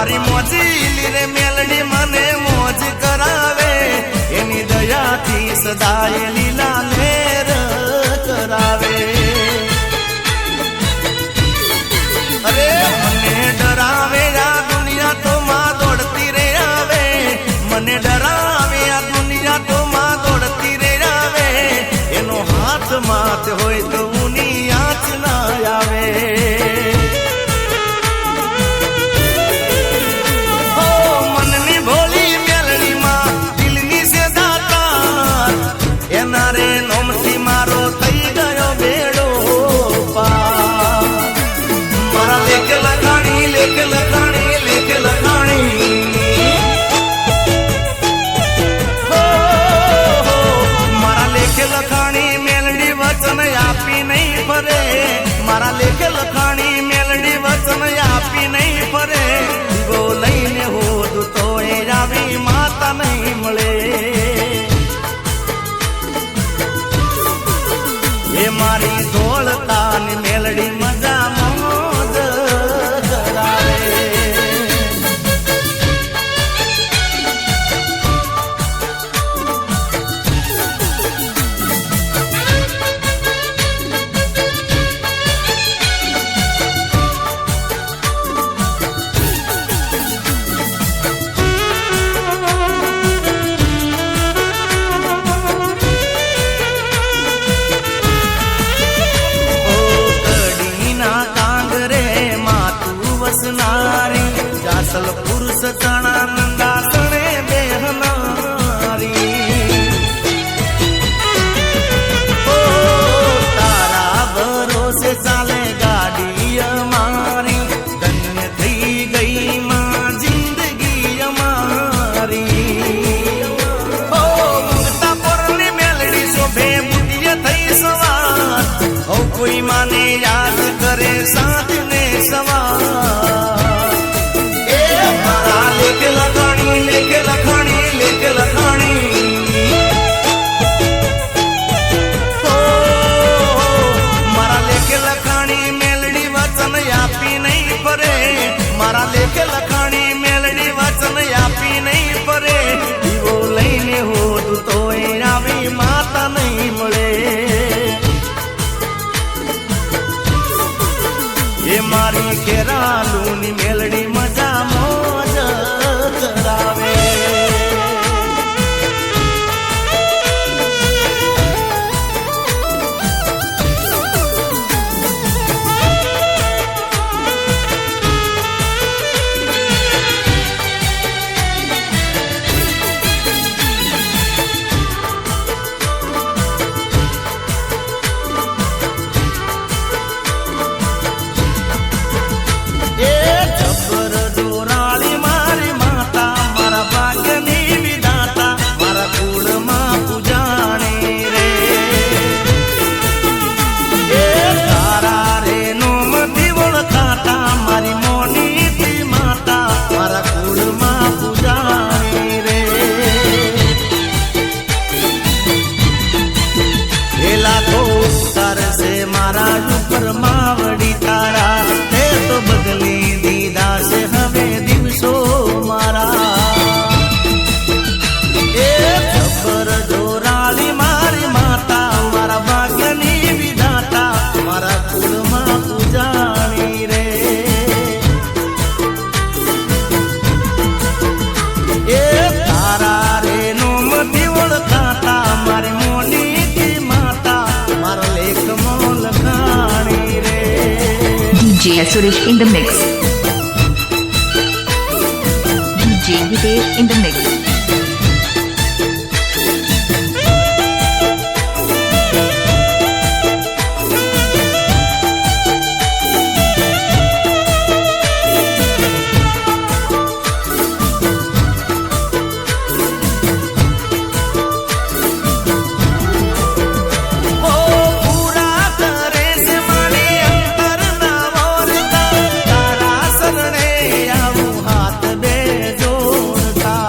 મારી મોજી રે મેલડી મને મોજ કરાવે એની દયાથી સદાય લીલા લેર કરાવે અરે મને ડરાવે આ દુનિયા તો માં દોડતી રે આવે મને ડરાવે આ દુનિયા તો માં દોડતી રે આવે એનો હાથ માથ હોય તો ઉની આંચ ના આવે મારા લેખે લખાણી મેલડી વચન આપી નહીં ફરે દીવો લઈને હોદ તો એ આવી માતા નહીં મળે એ મારી ધોળતા ની મેલડી મજા મોજ કરાવે જાસલ પુરુષ ચણા નંદાસણે બેહનારી તારા ભરોસે ચાલે ગાડી અમારી ધન્ય થઈ ગઈ માં જિંદગી અમારી મુક્તા પોરની મેલડી શોભે બુદ્ધિએ થઈ સવાર કોઈ માને યાદ કરે સાથ ને સવાર લેખ લખાણી મારા લેખ લખાણી મેલડી વચન આપી નહીં ફરે મારા લેખ લખાણી મેલડી વચન આપી નહીં ફરે દીવો લઈને હોત તો એ આવી માતા નહીં મળે એ મારી કેરાલુની મેલડી મજા મોજ કરાવે DJ Suresh in the mix. DJ Hitesh in the mix. તારા શરણે આવું હાથ બે જોડતા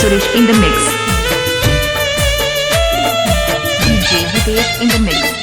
Suresh in the mix. DJ Hitesh in the mix.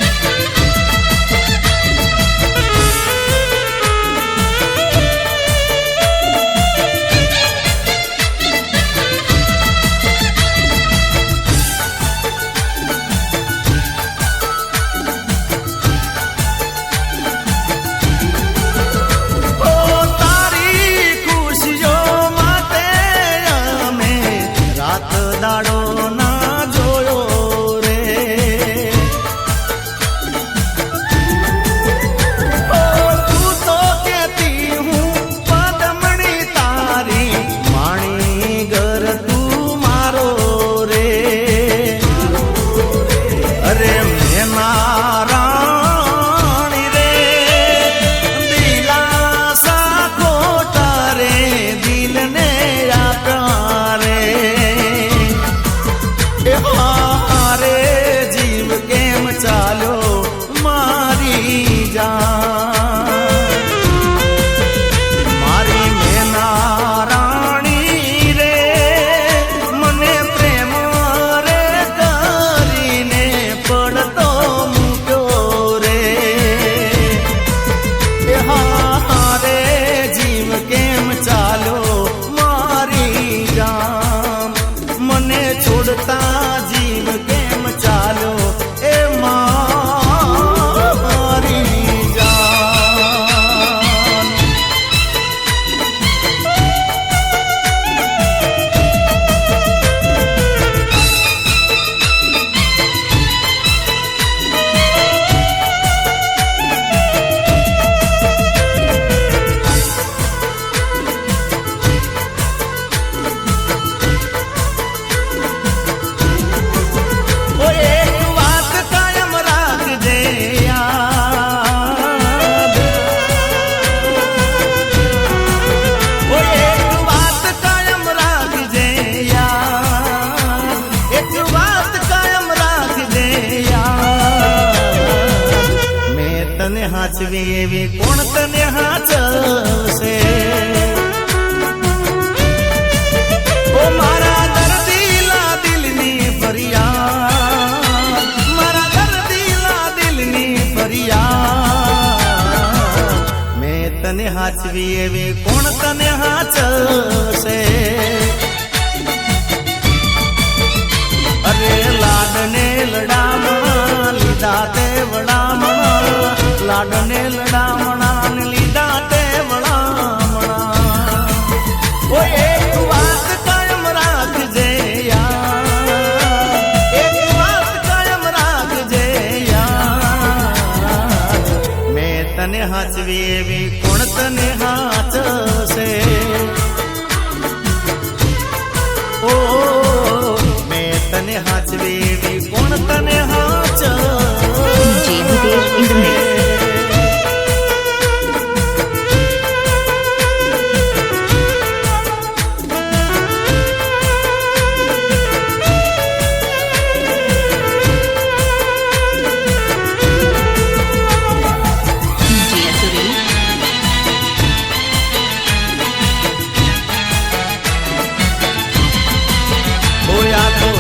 હાચવી એવી કોણ તને હાચવશે ઓ મારા દર્દીલા દિલની ફરિયાદ મારા દર્દીલા દિલની ફરિયાદ મેં તને હાચવી એવી કોણ તને હાચવશે અરે લાડને લડામણા લીધા તે વડામણા લાડને લડામણા ને લીધા તે વડામણા ઓ એક વાત કાયમ રાખજે યાર એક વાત કાયમ રાખજે યાર મેં તને હાચવી એવી કોણ તને હાચવશે ઓ મેં તને હાચવી એવી કોણ તને હાચવશે DJ Hitesh in the mix.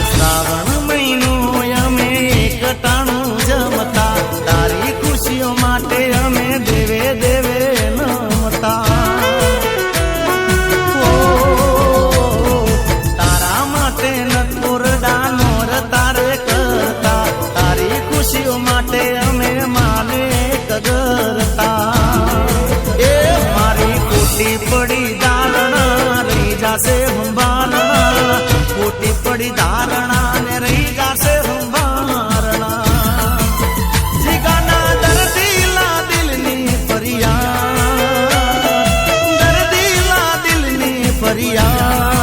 Shravan મહિનો અમે કટાણું જમતા તારી ખુશીઓ માટે અમે દેવે દેવે નમતા તારા માટે નકોરડા નોર તારે કરતા તારી ખુશીઓ માટે અમે માને કગરતા એ મારી કોટી પડી દાલણા રહી જાશે હુંબાલણા કોટી પડી ધારણા ને રહી જાશે હુંબારણા જીગાના દર્દીલા દિલની ફરિયાદ દર્દીલા દિલની ફરિયાદ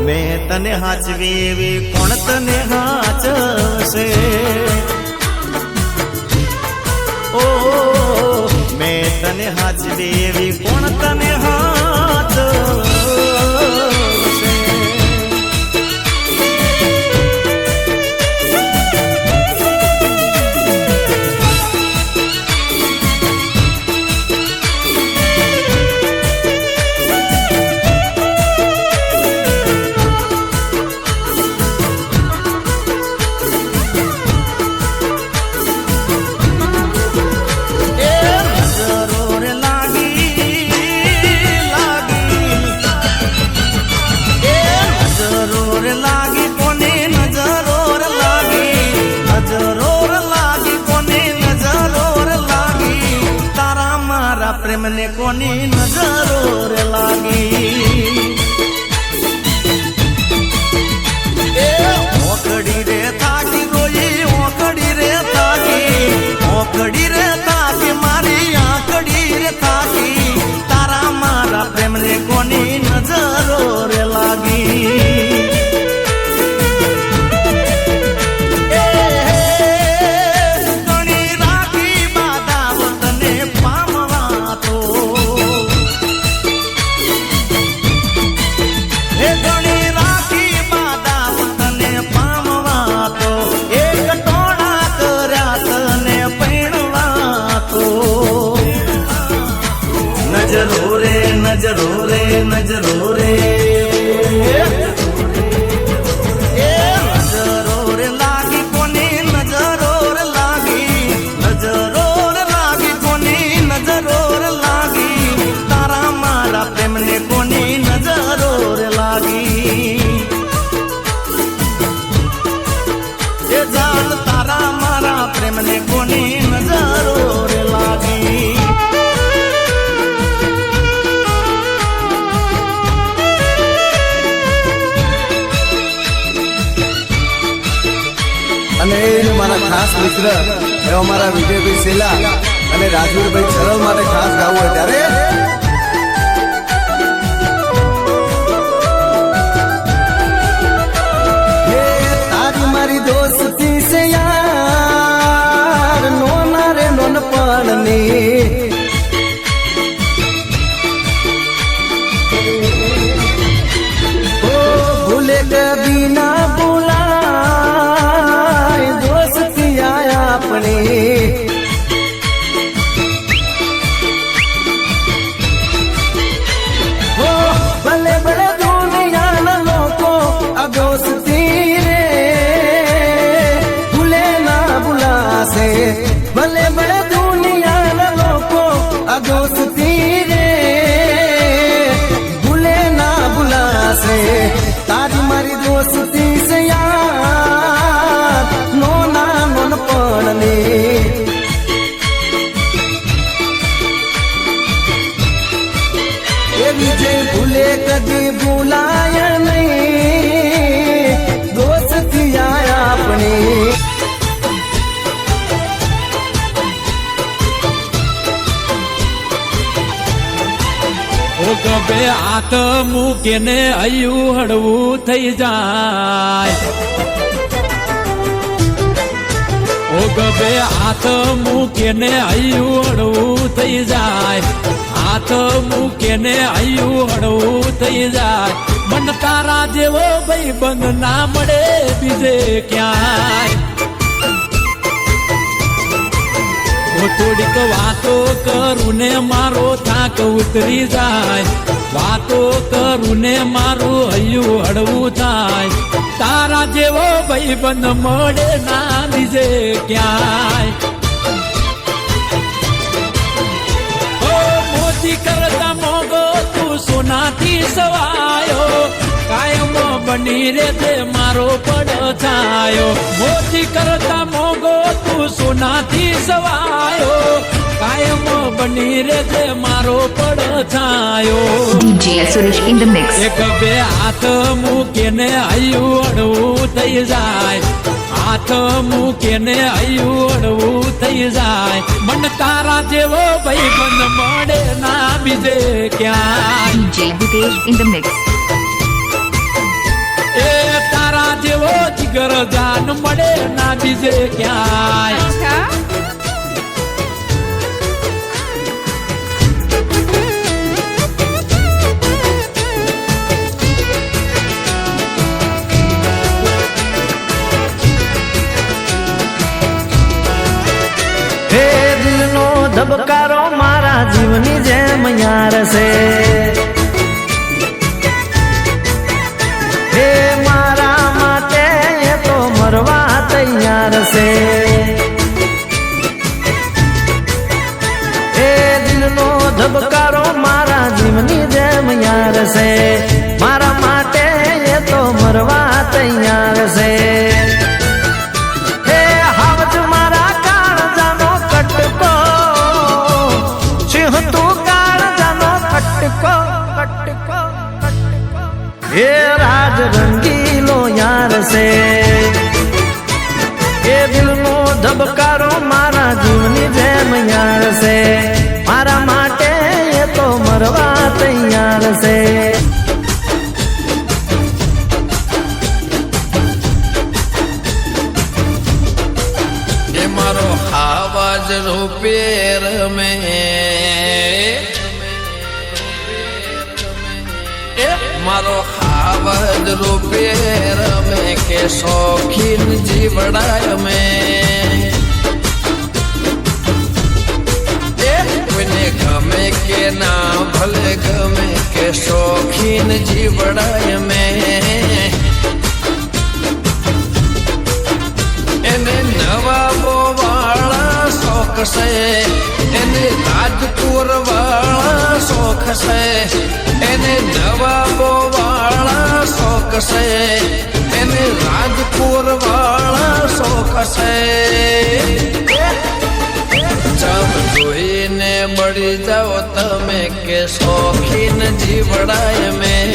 મેં તને હાચવી એવી કોણ તને હાચવશે ઓ મેં તને હાચવી એવી કોણ તને હાચવશે પ્રેમને કોની નજરો રે લાગી એ ઓકડી રે થાકી રોઈ ઓકડી રે થાકી મારી આંકડી રે થાકી તારા મારા પ્રેમને કોની નજરો રે લાગી નજરો રે નજરો રે નજરો રે લાગી કોની નજરો રે લાગી નજરો રે લાગી કોની નજરો રે લાગી તારા મારા પ્રેમને કોની નજરો રે લાગી એ જાન તારા મારા પ્રેમને કોની નજરો રે લાગી અને મારા ખાસ મિત્ર એવા મારા વિજયભાઈ સેલા અને રાજવીરભાઈ સરળ માટે ખાસ ગાવું હોય ત્યારે તારી મારી દોસ્તી છે યાર નોના રે નોનપણની ભૂલે કદી ના ભૂલાય દોસ્તી આયા આપણે હો ભલે ભલે દુનિયાના લોકો આ દોસ્તી રે ભૂલે ના ભૂલાશે ભલે ભલે દુનિયાના લોકો આ દોસ્તી રે ભૂલે ના ભૂલાશે તારી મારી દોસ્તી છે યાર નોના નોનપણની એ વિજય ભૂલે કદી ભૂલાય નહીં દોસ્તી આયા આપણી ગભે હાથ મૂકે ને હૈયું હળવું થઈ જાય ઓ ગભે હાથ મૂકે ને હૈયું હળવું થઈ જાય હાથ મૂકે ને હૈયું હળવું થઈ જાય મન તારા જેવો ભાઈ બંધ ના મળે બીજે ક્યાંય થોડીક વાતો કરું ને મારો થાક ઉતરી જાય વાતો કરું ને મારું હૈયું હળવું થાય તારા જેવો ભાઈ બંધ મળે ના બીજે ક્યાંય મોતી કરતા મોગો તું સોનાથી સવાયો કાયમ બની રે તે મારો પડછાયો મોતી કરતા મોગો તું સોનાથી સવાયો કાયમ બની રે તે મારો પડછાયો DJ Suresh in the mix. એક બે હાથ મૂકે ને હૈયું હળવું થઈ જાય હાથ મૂકે ને હૈયું હળવું થઈ જાય મન તારા જેવો ભાઈ બંધ મળે ના બીજે ક્યાંય DJ Hitesh in the mix. એ તારા જેવો જીગર જાન મળે ના બીજે ક્યાંય હે દિલનો ધબકારો મારા જીવની જેમ યાર છે હે મારા માટે એ તો મરવા તૈયાર છે હે દિલનો ધબકારો મારા જીવની જેમ યાર છે મારા માટે એ તો મરવા તૈયાર છે હે હાવજ મારા કાળજાનો કટકો સિંહ તું કા છે એ દિલનો ધબકારો મારા જીવની જેમ યાર છે મારા માટે એ તો મરવા તૈયાર છે એ મારો આવાજ રૂપેર મેં મારો આવાજ રૂપેર મેં કે શોખીન જીવડાય મેં કોઈને ગમે કે ના ભલે ગમે કે શોખીન જીવડાય મેં એને નવાબો વાળા શોખ છે એને રાજપુર વાળા શોખ છે એને નવાબો વાળા શોખ છે એને રાજપુર વાળા શોખ છે ચમ જોઈને મળી જાઓ તમે કે શોખીન જીવડાય મેં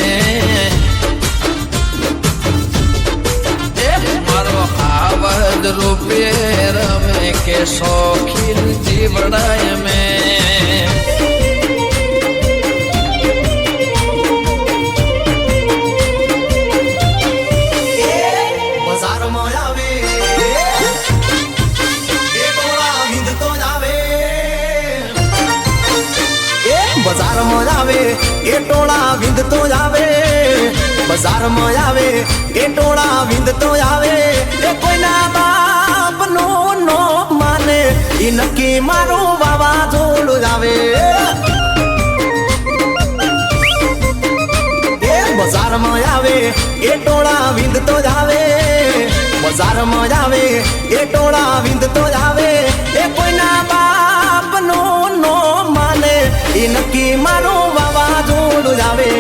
મારો આવાજ રૂપેર મેં કે શોખીન જીવડાય મેં બજારમાં આવે એ ટોળા વિંધતો જ આવે બજારમાં આવે એ ટોળા વિંધતો જ આવે બજારમાં આવે એ ટોળા વિંધતો જ આવે એ કોઈના બાપ નો માને એ નક્કી મારું વાવાઝોડું જ આવે એ બજારમાં આવે એ ટોળા વિંધતો જ આવે બજારમાં જ આવે એ ટોળા વિંધતો જ આવે એ કોઈના બાપ નો માને એ નક્કી મારું વાવાઝોડું જ આવે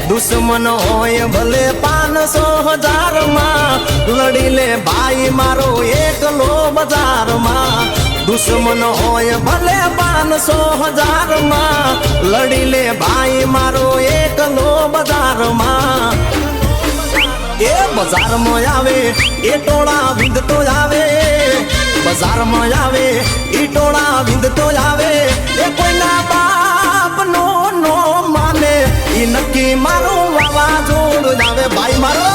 દુશ્મન હોય ભલે 500,000 માં લડી લે ભાઈ મારો એકલો બજારમાં દુશ્મન હોય ભલે 500,000 માં લડી લે ભાઈ મારો એકલો બજારમાં એ બજારમાં આવે એ ટોળા વિંધતો જ આવે બજારમાં આવે એ ટોળા વિંધતો જ આવે એ કોઈના બાપ નો માને એ નક્કી મારું વાવાઝોડું જ આવે ભાઈ મારો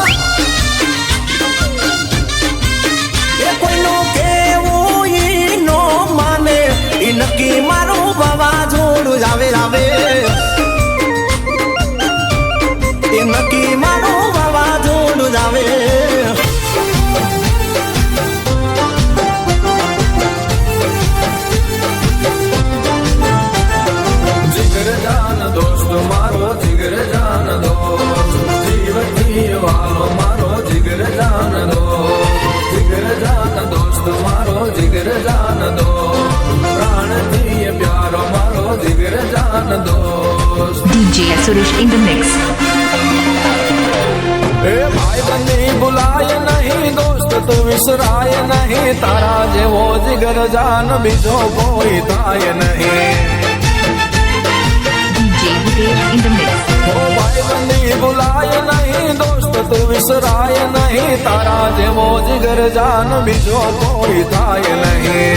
એ કોઈનું કેવું ઈ નો માને એ નક્કી મારું વાવાઝોડું જ આવે એ નક્કી મારું વાવાઝોડું જ આવે जिगर जान दोस्त मारो जिगर जान दो जीवती वालो मारो जिगर जान दो जिगर जान दोस्त मारो जिगर जान दो प्राण दिए प्यारो मारो जिगर जान दोस्त DJ Suresh in the mix. ए भाई बंदी बुलाए नहीं दोस्त तू विसराय नहीं तारा जेवो जिगर जान बीजो कोई थाय नहीं DJ Hitesh in the mix. ओ भाई बंदी बुलाए नहीं दोस्त तू विसराय नहीं तारा जेवो जिगर जान बीजो कोई थाय नहीं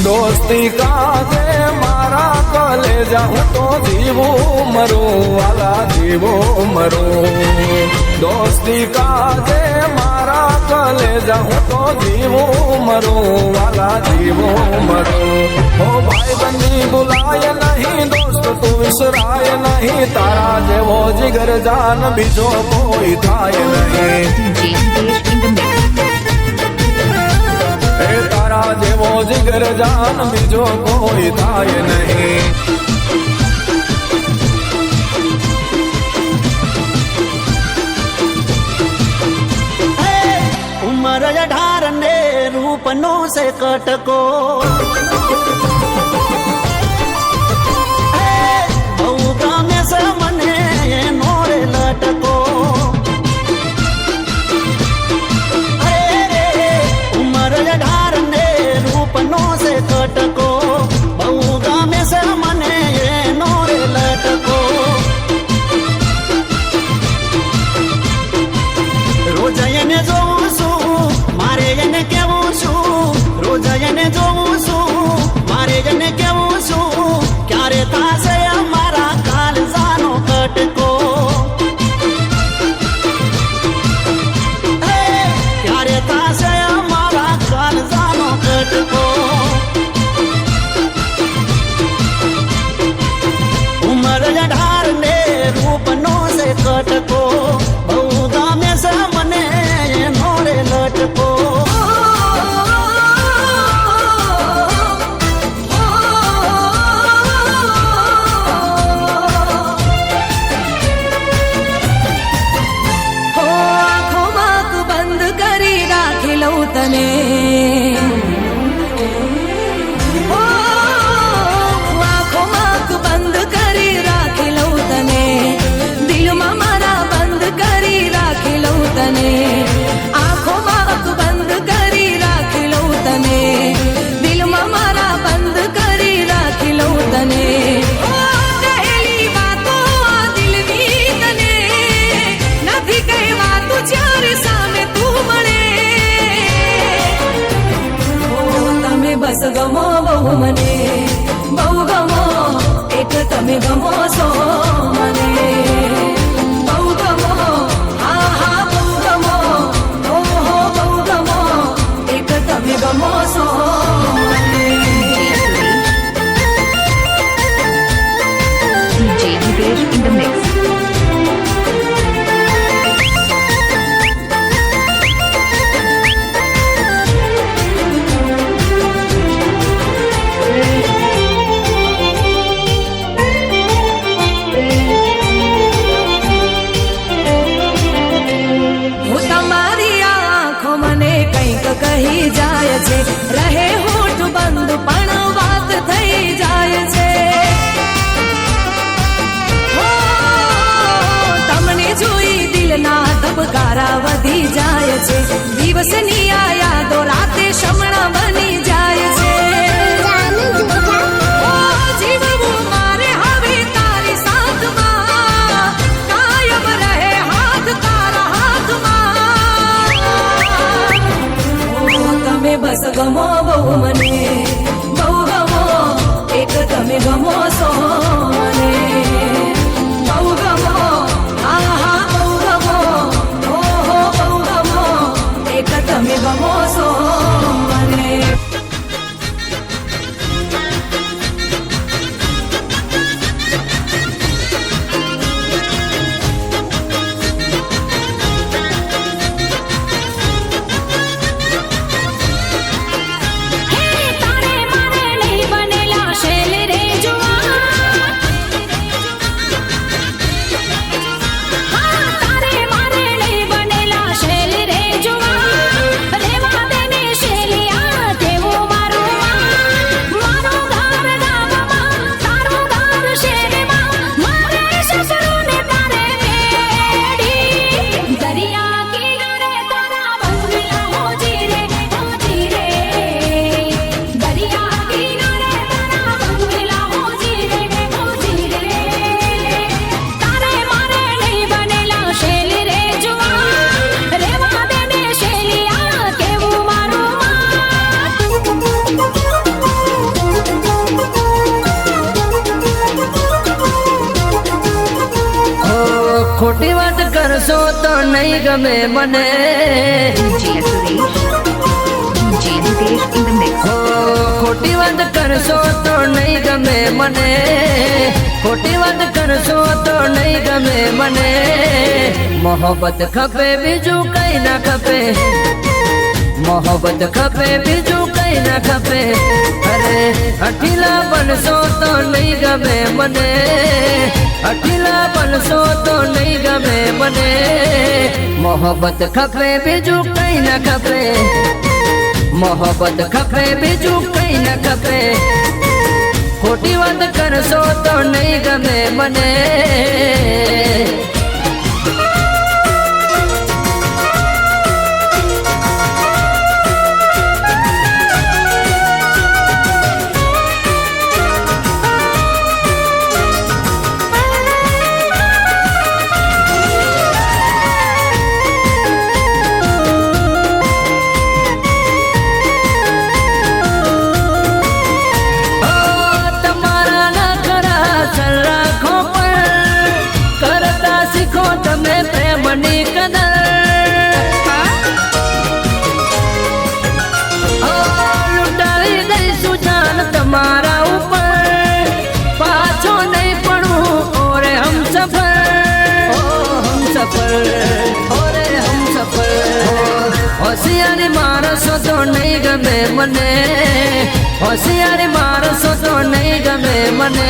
दोस्ती काजे मारा कलेजा हूँ तो जीवो मरो वाला जीवो मरो दोस्ती काजे मारा कलेजा हूँ तो जीवो मरो वाला जीवो मरो ओ भाई बंदी बुलाए नहीं दोस्त तू विसराय नहीं तारा जेवो जिगर जान बीजो कोई थाय नहीं DJ Hitesh in the mix. ए तारा जेवो जिगर जान बीजो कोई थाय नहीं ઉમર 18 ને રૂપનો છે કટકો બહુ ગમે છે મને એનો રે લટકો ઉમર 18 ને રૂપનો છે કટકો બહુ ગમે છે ગમો બહુ મને, બહુ ગમો એક તમે ગમો છો મને, બહુ ગમો હા હા બહુ ગમો, ઓહો બહુ ગમો એક તમે ગમો છો મને. DJ Hitesh in the mix. હું તમારી આંખો મને કંઈક કહી જાય છે, રહે હોઠ બંધ પણ વાત થઈ જાય છે. હો, તમને જોઈ દિલના ધબકારા વધી જાય છે, દિવસની આ યાદો રાતે શમણા બની જાય છે. ઓ, જીવવું મારે હવે તારી સાથમાં, કાયમ રહે હાથ તારા હાથમાં. ઓ, તમે બસ ગમો બહુ મને, બહુ ગમો એક તમે ગમો છો મને, બહુ ગમો હા હા બહુ ગમો, ઓહો બહુ ગમો એક તમે ગમો છો મને. તારે મારે નહીં બનેલા શેલ રે જુઆ, હા તારે મારે નહીં બનેલા શેલ રે જુઆ, રેવા દેને શેલિયા કેવું મારું મારું ઘર ગામમાં, તારું ઘર શેરમાં, મારે સસરુને તારે મેડી, દરિયા કિનારે તારા બંગલા હોજી રે, દરિયા કિનારે તારા બંગલા હોજી રે, તારે મારે નહીં બનેલા શેલ રે જુઆ, રેવા દેને શેલિયા કેવું મારું ખોટી વાત કરશો તો નહીં ગમે મને, DJ Suresh. DJ Hitesh in the mix. ખોટી વાત કરશો તો નહીં ગમે મને, ખોટી વાત કરશો તો નહીં ગમે મને, મોહબ્બત ખપે બીજું કઈ ના ખપે, મોહબ્બત ખપે બીજું કઈ ના ખપે, અરે અઠીલા બનશો તો નહીં ગમે મને, અઠીલા બનશો તો નહીં ગમે મને, મોહબ્બત ખપે બીજું કઈ ના ખપે, મોહબ્બત ખપે બીજું કઈ ના ખપે, ખોટી વાત કરશો તો નહીં ગમે મને. તમારા ના ખરા સર રાખો પણ, કરતા શીખો તમે પ્રેમની કદર. લૂંટાવી દઈશું જાન તમારા ઉપર, પાછો નહીં પડવું ઓરે હમ સફર, હમ સફર, ઓરે હમ સફર. હોશિયારી માણસો તો નહીં ગમે મને, હોશિયારી માણસો તો નહીં ગમે મને,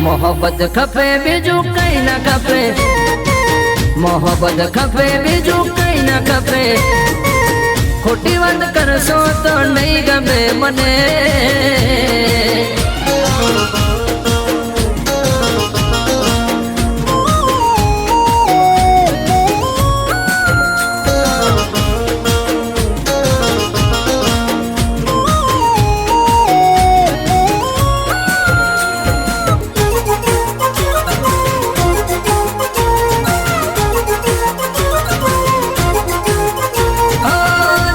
મોહબ્બત ખપે બીજું કઈ ના ખપે, મોહબ્બત ખપે બીજું કઈ ના ખપે, ખોટી વાત કરશો તો નહીં ગમે મને.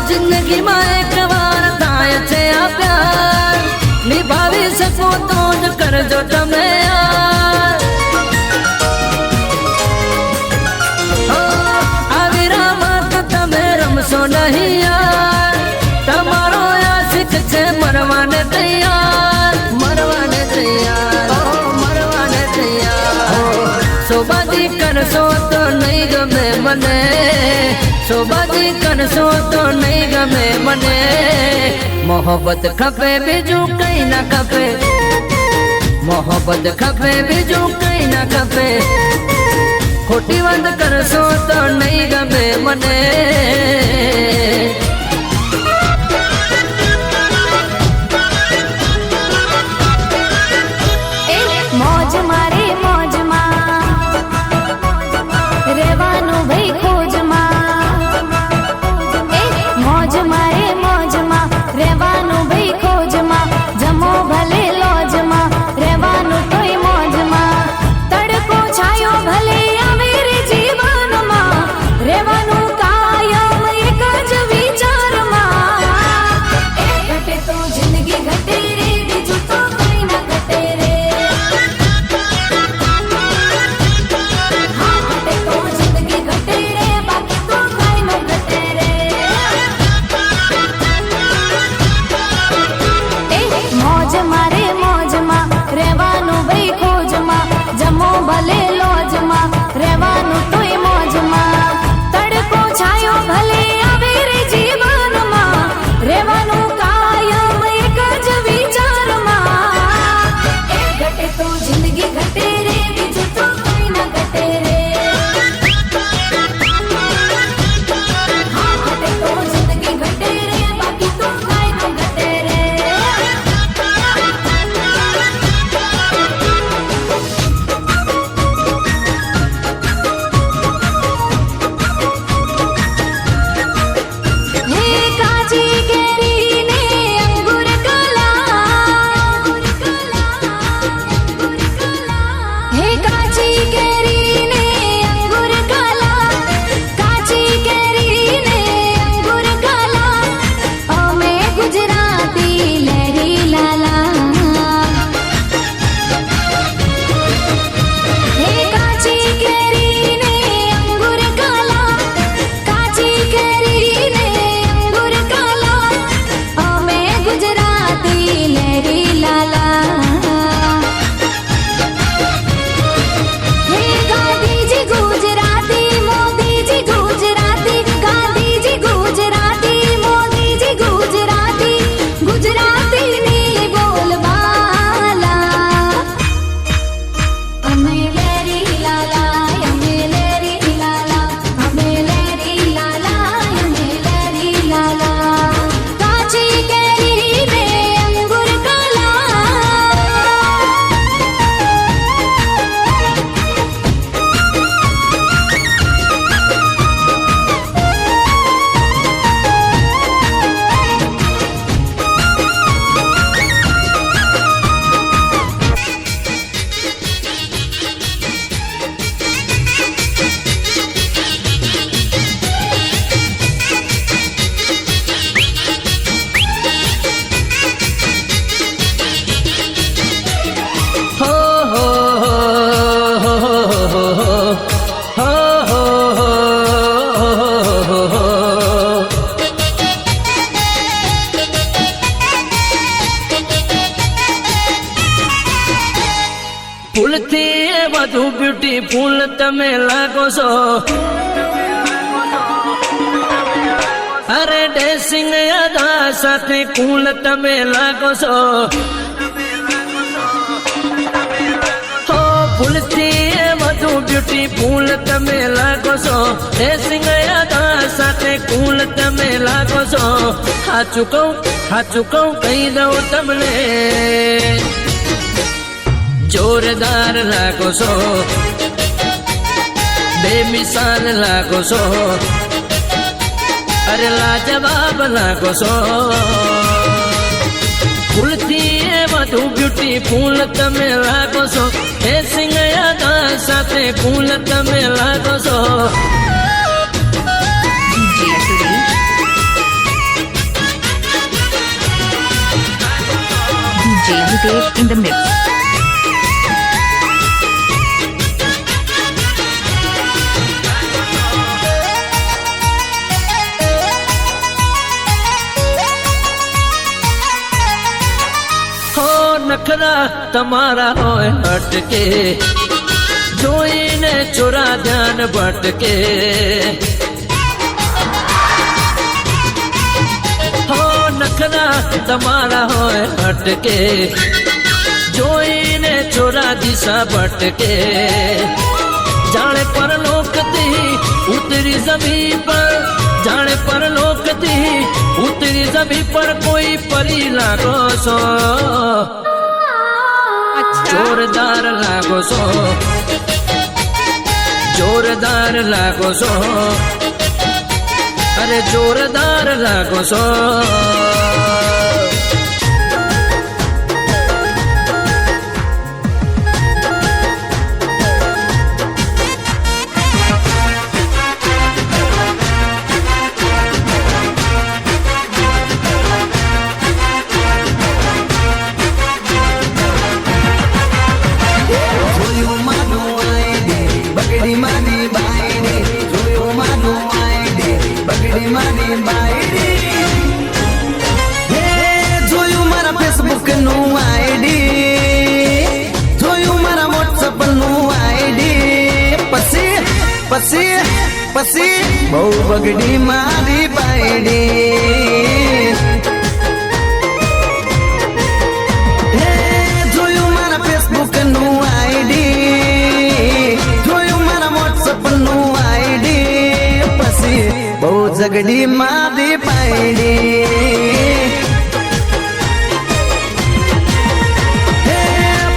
જિંદગીમાં એક વાર થાય છે આ પ્યાર, કરજો તમે યાર આવી રમત તમે રમશો નહીં યાર તમારો આશિક છે મરવાને તૈયાર મરવાને તૈયાર સોબાજી કરશો તો નહીં ગમે મને સોબાજી કરશો તો નહીં ગમે મને મોહબ્બત ખપે બીજું કઈ ના ખપે મોહબ્બત ખપે બીજું કઈ ના ખપે ખોટી વાત કરશો તો નહીં ગમે મને મોજ મારે મોજમાં રહેવાનું ભાઈ ખોજમાં મોજ મારે મોજમાં રહેવાનું ભાઈ ખોજમાં જમો ભલે લોજમાં રહેવાનું તોય મોજમાં તડકો છાયો ભલે આવે રે જીવનમાં રહેવાનું કાયમ એક જ વિચારમાં ઘટે તો જિંદગી ઘટે રે બીજું તો કઈ ના ઘટે રે મોજ મારે મોજમાં રહેવાનું ભાઈ ખોજમાં જમો ભલે લોજમાં રહેવાનું તોય મોજમાં તડકો છાયો ભલે આવે રે જીવનમાં રહેવાનું કાયમ એક જ વિચારમાં ઘટે તો જિંદગી ઘટે રે બીજું તો કઈ ના ઘટે રે ઘટે તો જિંદગી ઘટે રે બાકી તો કઈ ના ઘટે રે હે કાચી કેરી ને અંગુર કલા હે કાચી કેરી ને અંગુર કલા કાચી કેરી ને અંગુર કલા અમે ગુજરાતી લહેરી લાલા હે કાચી કેરી ને અંગુર કલા કાચી કેરી ને અંગુર કલા અમે ગુજરાતી લહેરી લાલા હે ગાંધીજી ગુજરાતી મોદીજી ગુજરાતી ગાંધીજી ગુજરાતી મોદીજી ગુજરાતી ગુજરાતીની બોલબાલા અમે લહેરી લાલા અમે લહેરી લાલા અમે લહેરી લાલા અમે લહેરી લાલા કાચી કેરી ને અંગુર કલા હો હો ફૂલથી વધુ બ્યુટીફુલ તમે લાગો છો અરે ડેસિંગ અદા સાથે કુલ તમે લાગો છો હો ફૂલથી વધુ બ્યુટીફુલ તમે લાગો છો ડેસિંગ અદા સાથે કુલ તમે લાગો છો સાચું કહું કહી દઉં તમને જોરદાર લાગો છો બેમિસાલ લાગો છો અરે લાજવાબ લાગો છો ફૂલથી વધુ બ્યુટીફુલ તમે લાગો છો એ સિંગ અદા સાથે ફૂલ તમે લાગો છો DJ Suresh. DJ Hitesh in the mix. તમારા હોય અટકે જોઈને ચોરા ધ્યાન ભટકે હો નખરા તમારા હોય અટકે જોઈને ચોરા દિશા ભટકે જાણે પરલોકથી ઉતરી જમીન પર જાણે પરલોકથી ઉતરી જમીન પર કોઈ પરી લાગો છો જોરદાર લાગો છો જોરદાર લાગો છો અરે જોરદાર લાગો છો જોયું મારા ફેસબુક નું આઈડી જોયું મારા વોટ્સઅપ નું આઈડી પછી પછી પછી બહુ બગડી મારી બાયડી જોયું મારા ફેસબુક નું આઈડી જોયું મારા વોટ્સઅપ નું આઈડી પછી બહુ ઝગડી મારી પાયડી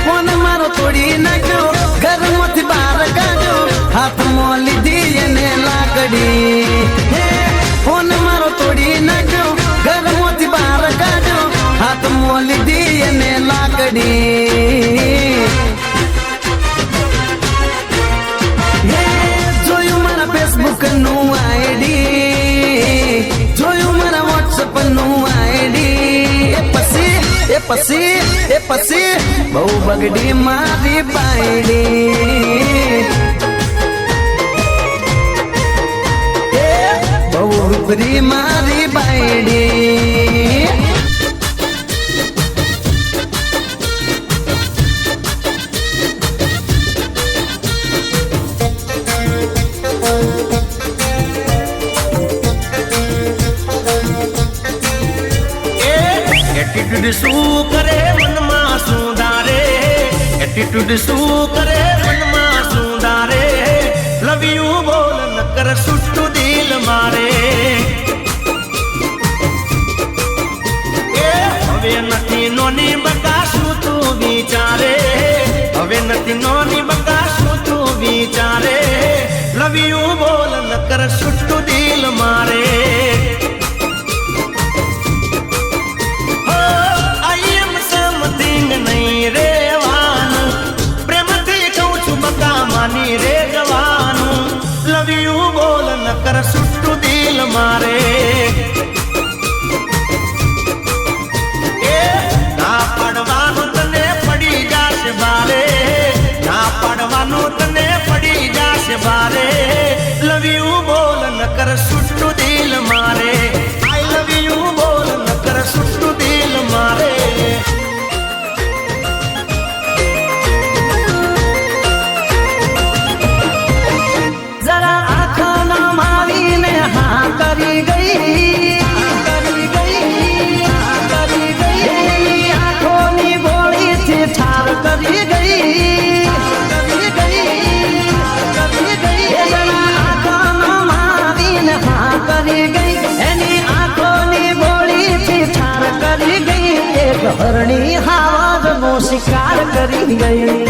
ફોન મારો તોડી નાખ્યો ઘરમાંથી બહાર કાઢ્યો હાથમાં લીધી એને લાકડી ફોન મારો તોડી નાખ્યો ઘરમાંથી બહાર કાઢ્યો હાથમાં લીધી એને લાકડી જોયું મારા ફેસબુક નું આઈડી જોયું મારા વોટ્સઅપ નું આઈડી એ પછી બહુ બગડી મારી બાયડી બહુ રૂપરી મારી બાયડી એટીટ્યુડ શું કરે મનમાં શું ધારે એટીટ્યુડ શું કરે મનમાં શું ધારે લવ યુ બોલ નકર સુટ્ટું દિલ મારે હવે નથી નોની બકાશું તું વિચારે હવે નથી નોની બકાશું તું વિચારે લવ યુ બોલ નકર સુટ્ટું દિલ મારે નહીં રેવાનું પ્રેમથી કહું છું બકા માની રે જવાનું લવ યુ બોલ નકર સુટ્ટું દિલ મારે ના પાડવાનું તને પડી જાશે બારે ના પાડવાનું તને પડી જાશે બારે લવ યુ બોલ નકર સુટ્ટું દિલ મારે આઈ લવ યુ બોલ નકર સુટ્ટું દિલ મારે કરી ગઈ આંખોની ગોળીથી ઠાર કરી ગઈ આંખોનો મારીને હા કરી ગઈ એની આંખોની ગોળીથી ઠાર કરી ગઈ એક હરણી હાવજનો શિકાર કરી ગઈ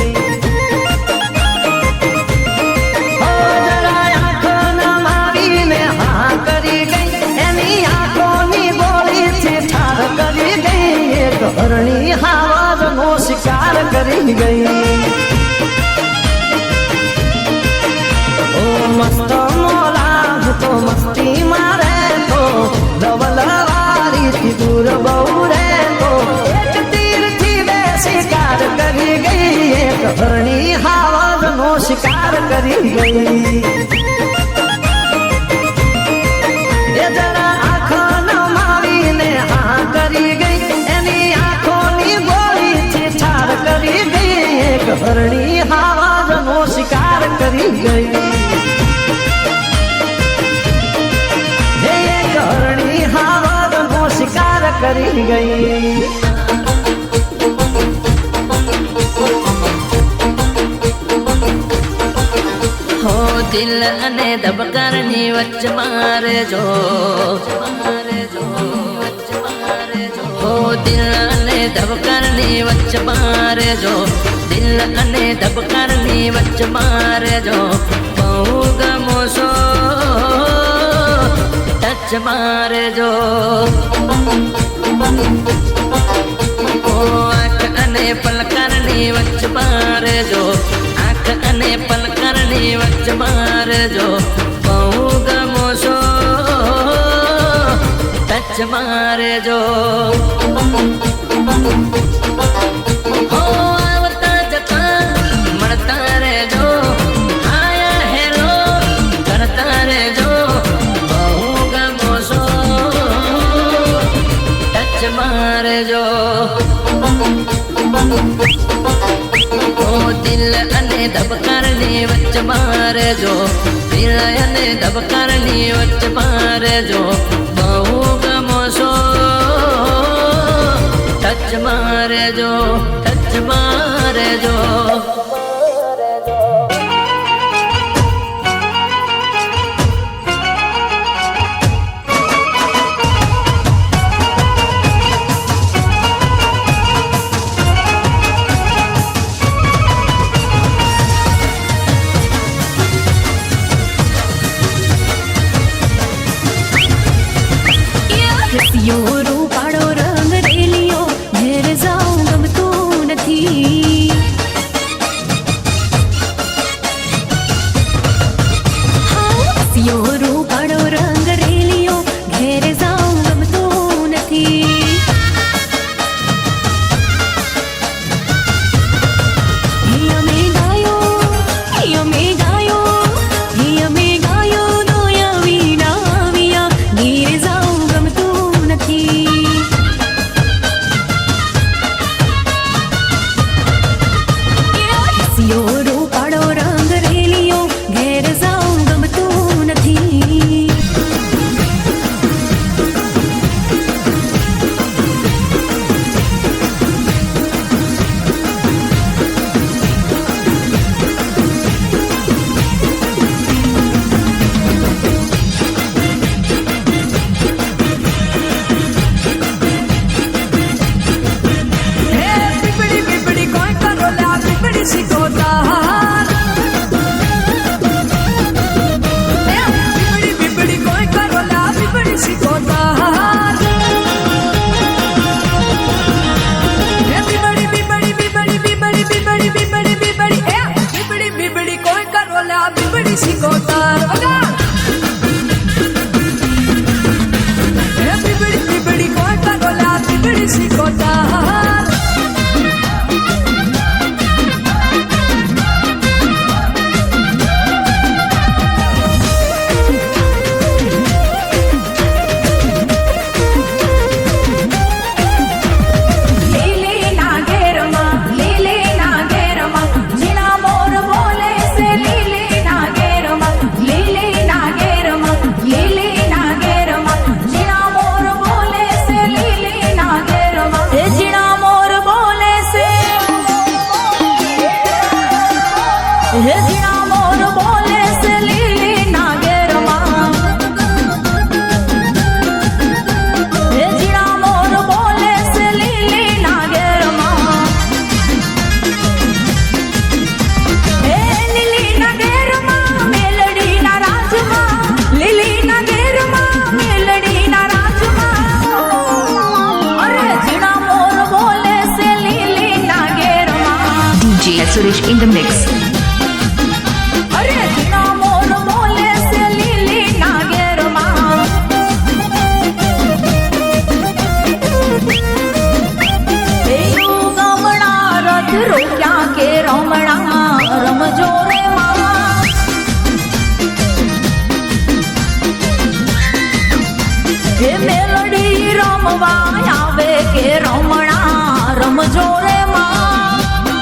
હરણી હાવજનો શિકાર કરી ગઈ ઓ મસ્ત મોલા તો મસ્તી મારે તો લવલવારીથી દૂર બહુ રે તો એક તીરથી બે શિકાર કરી ગઈ એક હરણી હાવજનો શિકાર કરી ગઈ એ જરા આંખો નમાવીને હા કરી ગઈ એની આંખોની ગોળીથી ઠાર કરી કરી ગઈ એક હરણી હાવાજનો શિકાર કરી ગઈ એક હરણી હાવાજનો શિકાર કરી ગઈ હો દિલ અને ધબકારની વચ્ચે મારે જો હો દિલ અને ધબકારની વચ્ચે મારે જો દિલ અને ધબકારની વચ્ચે મારે જો બહુ ગમો છો ટચ મારે જો આંખ અને પલકારની વચ્ચે મારે જો આંખ અને પલકારની વચ્ચે મારે જો બહુ ગમો છો ટચ મારે જો હો આવતા જતા મળતા રહેજો આયા હેલો કરતા રહેજો બહુ ગમો છો ટચ મારે જો ઓ દિલ અને ધબકારની વચ્ચે મારે જો દિલ અને ધબકારની વચ્ચે મારે જો બહુ ગમો છો ટચ મારે જો ટચ મારે જો રૂપાળો રંગ રેલિયો ઘેર જાઉં ગમતું નથી રૂપાળો રંગ રેલિયો ઘેર જાઉં ગમતું નથી અમે ગાયો દોયા વિના આવ્યા ઘેર જાઉં ગમતું નથી રૂપાળો રંગ રેલિયો ઘેર જાઉં ગમતું નથી Suresh in the mix. રમવા આવે કે રમણા રમજો રે માં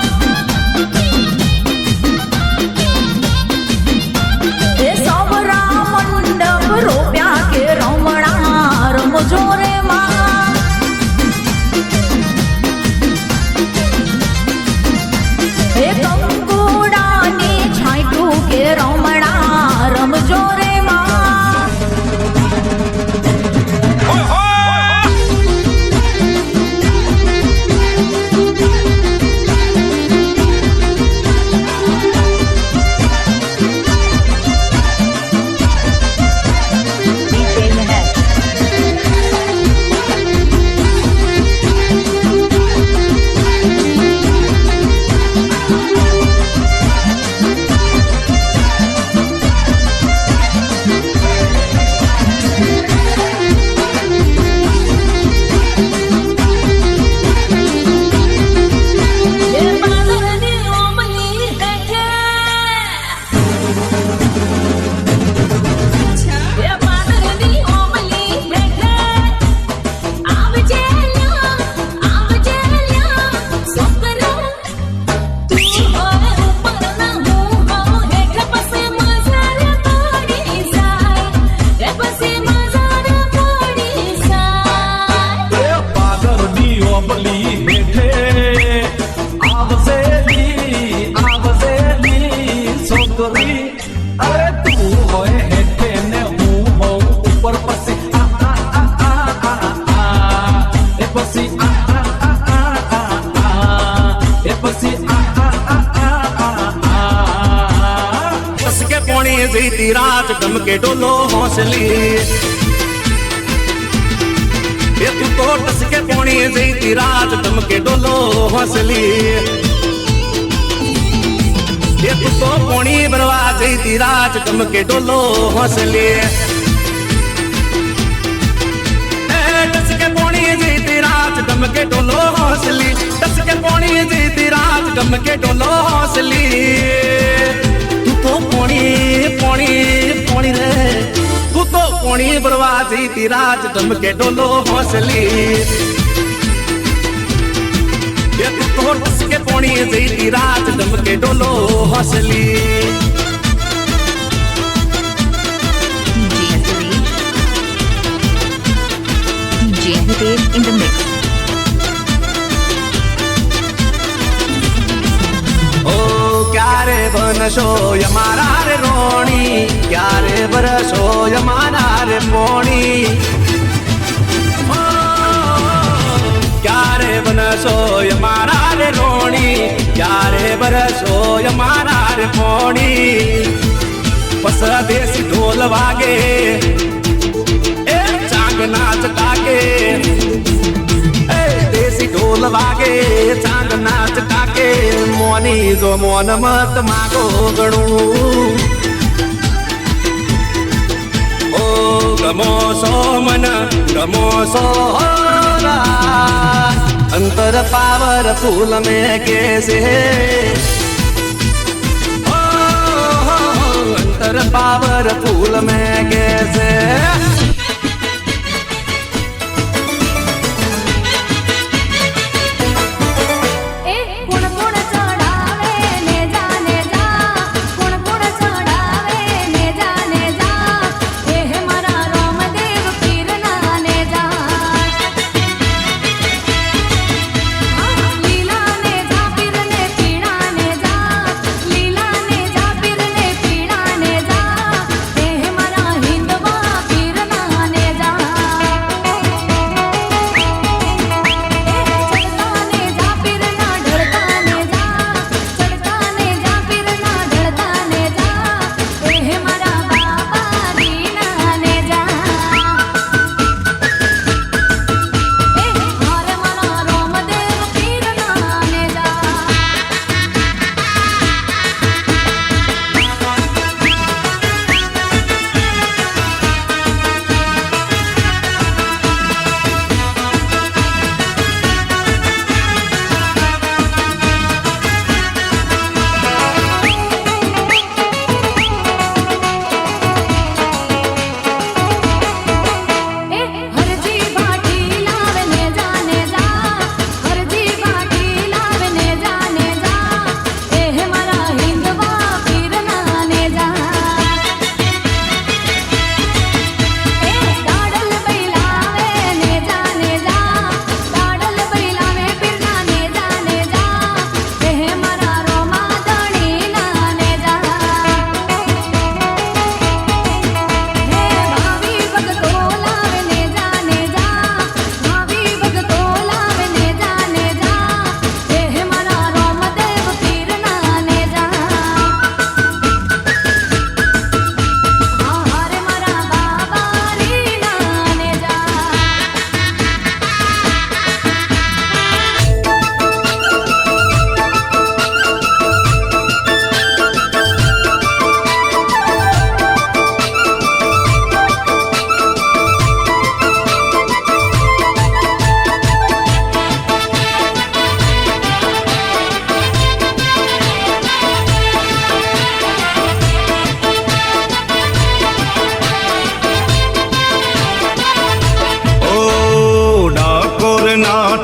जीती रात गमके डोलो हौसली ये तू तो टस के पोणी जीती रात गमके डोलो हौसली ये तू तो पोणी बरवा जीती रात गमके डोलो हौसली टस के पोणी जीती रात गमके डोलो हौसली टस के पोणी जीती रात गमके डोलो हौसली तू तो पोणी पोणी पोणी रे तू तो पोणी बरवा जीती रात गमके डोलो हौसली ये तू तो टस के पोणी जीती रात गमके डोलो हौसली DJ Hitesh in the mix. ओ क्यारे बनशो यमारा रे रोणी क्यारे बरसो यमारा रे पोणी ओ क्यारे बनशो यमारा रे रोणी क्यारे बरसो यमारा रे पोणी पस देसी ढोल वागे ए चांग नाच काके देसी ढोल वागे चांद नाच काके मोनी जो मोन मत मागो गणू ओ गमो सो मन गमो सो अंतर पावर फूल में कैसे ओ अंतर पावर फूल में कैसे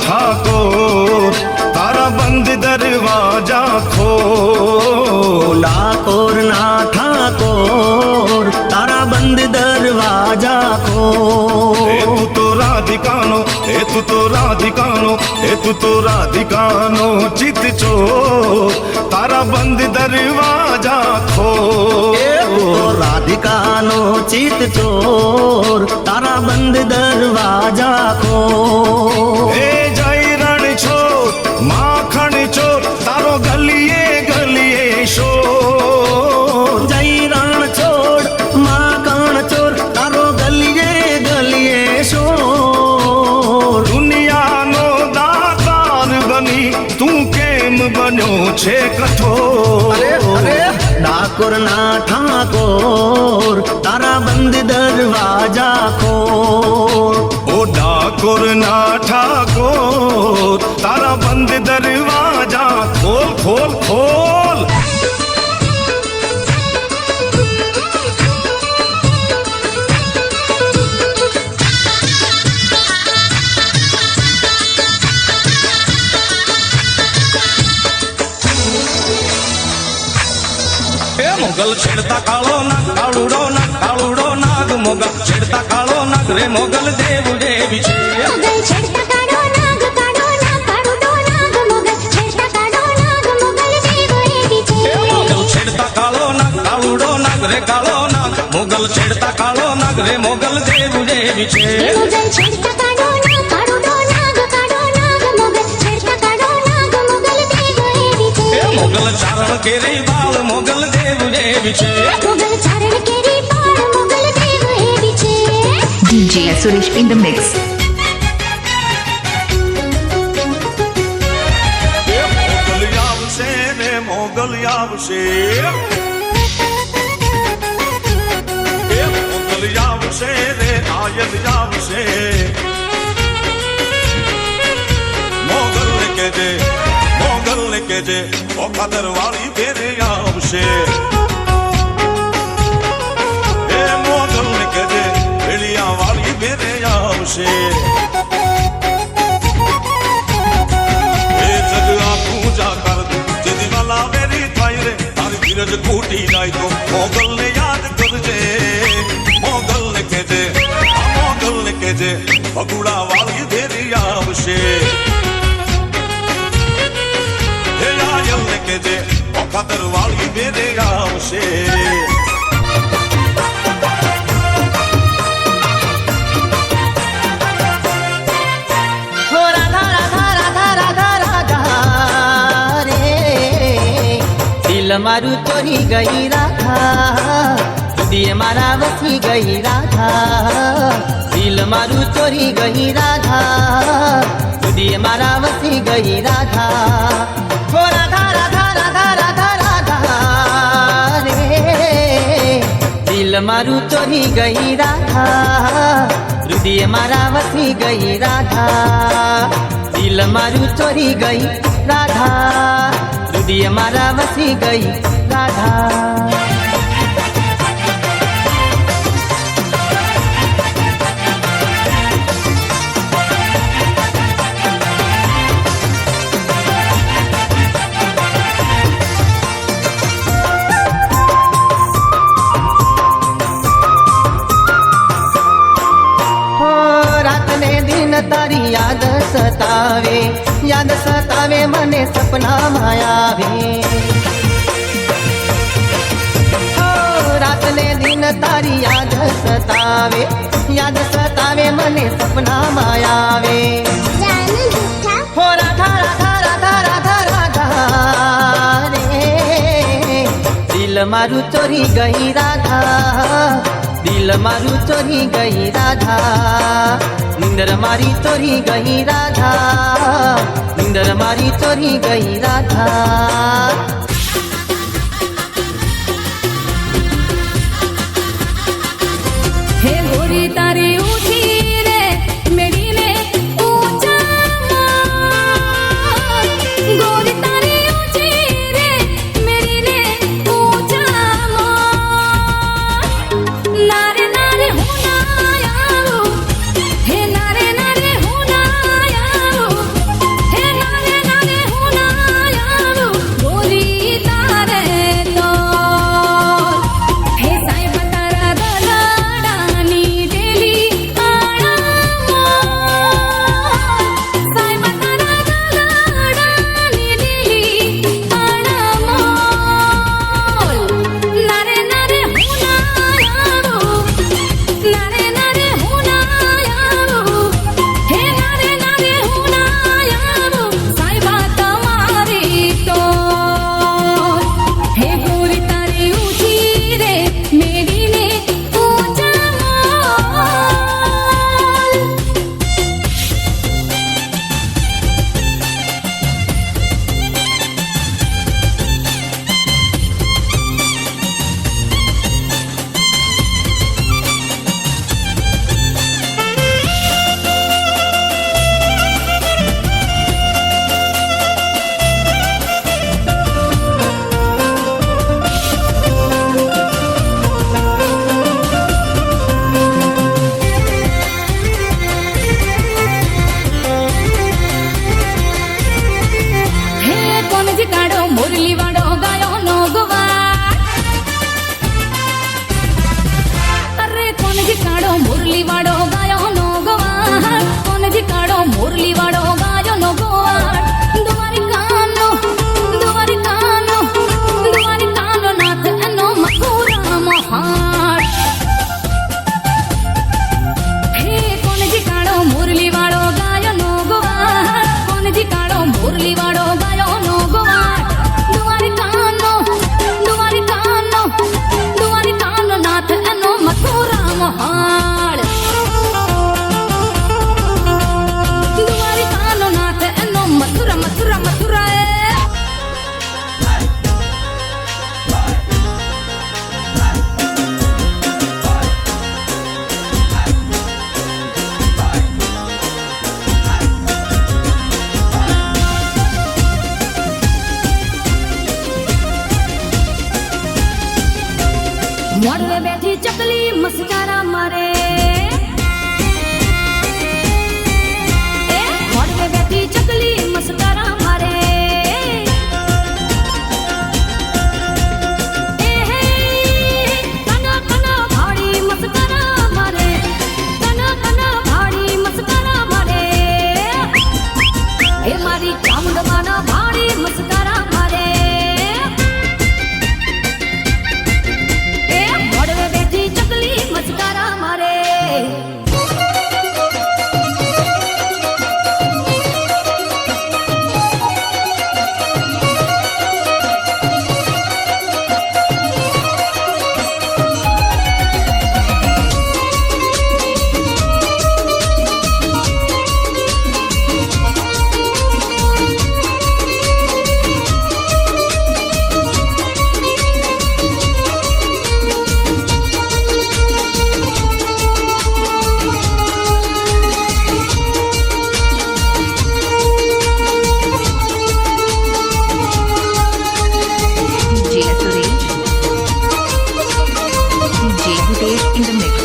ठाकुर तारा बंद दरवाजा खोला कोर ना ठाकुर तारा बंद दरवाजा खोल तू तो राधिकानो तू तो राधिकानो तू तो राधिकानो चित चोर तारा बंद दरवाजा खोल राधिकानो चित चोर तारा बंद दरवाजा खोल जय रण छोर माखण चोर तारो गलिए गलिए शोर जय रण छोर ઠાકોર ના ઠાકોર તારા બંધ દરવાજા ખોલ ઓ ડાકોર ના ઠાકોર તારા બંધ દરવાજા ખોલ ખોલ ખોલ મોગલ છેડતા કાળો નાગ કાળુડો નાગ મોગલ છેડતા કાળો નાગ રે મોગલ દેવ દેવી છે મોગલ છેડતા કાળો નાગ કાળુડો નાગ મોગલ છેડતા કાળો નાગ મોગલ દેવ દેવી છે મોગલ છેડતા કાળો નાગ કાળુડો નાગ રે કાળો નાગ મોગલ છેડતા કાળો નાગ રે મોગલ દેવ દેવી છે મોગલ છેડતા કાળો નાગ કાળુડો નાગ મોગલ છેડતા કાળો નાગ મોગલ દેવ દેવી છે મોગલ ચારણ કેરી બાળ મોગલ દેવ દેવી છે મોગલ ચારણ કેરી બાળ મોગલ દેવ દેવી છે DJ Suresh in the mix. Mughal આવશે ને મોગલ આવશે મોગલ આવશે ને આયલ આવશે મોગલ ને કેજે ઓખાદર વાળી ફેરે આવશે એ મોગલ ને કેજે વેળિયા વાળી ફેરે આવશે એ જગ આ પૂજા કર જે દિવાલા વેરી થાય રે તારી ધીરજ ખૂટી જાય તો મોગલ ને યાદ કરજે મોગલ ને કેજે ભગુડા વાળી ફેરી આવશે આયલ ને કેજે ઓખાદર વાળી ફેરે આવશે મારું ચોરી ગઈ રાધા દિયે મારા વસી ગઈ રાધા દિલ મારું ચોરી ગઈ રાધા દિયે મારા વસી ગઈ રાધા ઓ રાધા રાધા રાધા રાધા રાધા રે દિલ મારું ચોરી ગઈ રાધા હૃદય મારા વસી ગઈ રાધા દિલ મારું ચોરી ગઈ રાધા હૃદય મારા વસી ગઈ રાધા તારી યાદ સતાવે મને સપનામાં આવે રાત ને દિન તારી યાદ સતાવે મને સપનામાં આવે હો રાધા રાધા રાધા રાધા રાધા રે દિલ મારું ચોરી ગઈ રાધા દિલ મારું ચોરી ગઈ રાધા નિંદર મારી ચોરી ગઈ રાધા નિંદર મારી ચોરી ગઈ રાધા હે ગોરી તારી ઊંચી રે મેડીને ઊંચા ગોરી તારી ઊંચી રે મેડીને ઊંચા નારે નારે હું ના આવું હે નારે નારે હું ના આવું હે નારે નારે હું ના આવું ગોરી મોડવે બેઠી ચકલી મસ્કારા મારે મોડવે બેઠી ચકલી મસ્કારા મારે કના કના ભાડી મસ્કારા મારે કના કના ભાડી મસ્કારા મારે એ મારી ચામુંડમાના ભાડી મસ્કારા મારે મોડવે બેઠી ચકલી મસ્કારા મારે DJ Suresh. DJ Hitesh in the mix.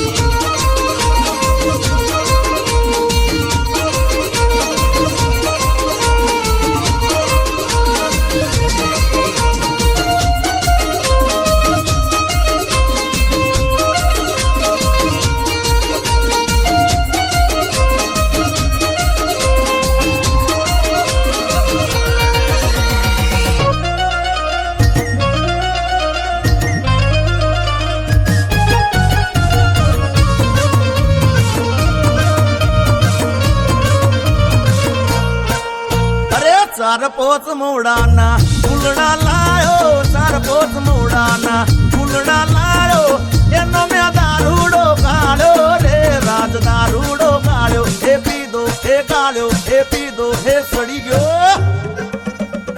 ચાર પોચ મોડાના ફૂલડા લાયો ચાર પોચ મોડાના ફૂલડા લાયો એનો મેં દારૂડો કાઢ્યો રે રાજ દારૂડો કાઢ્યો એ પીધો એ કાઢ્યો એ પીધો એ સડી ગયો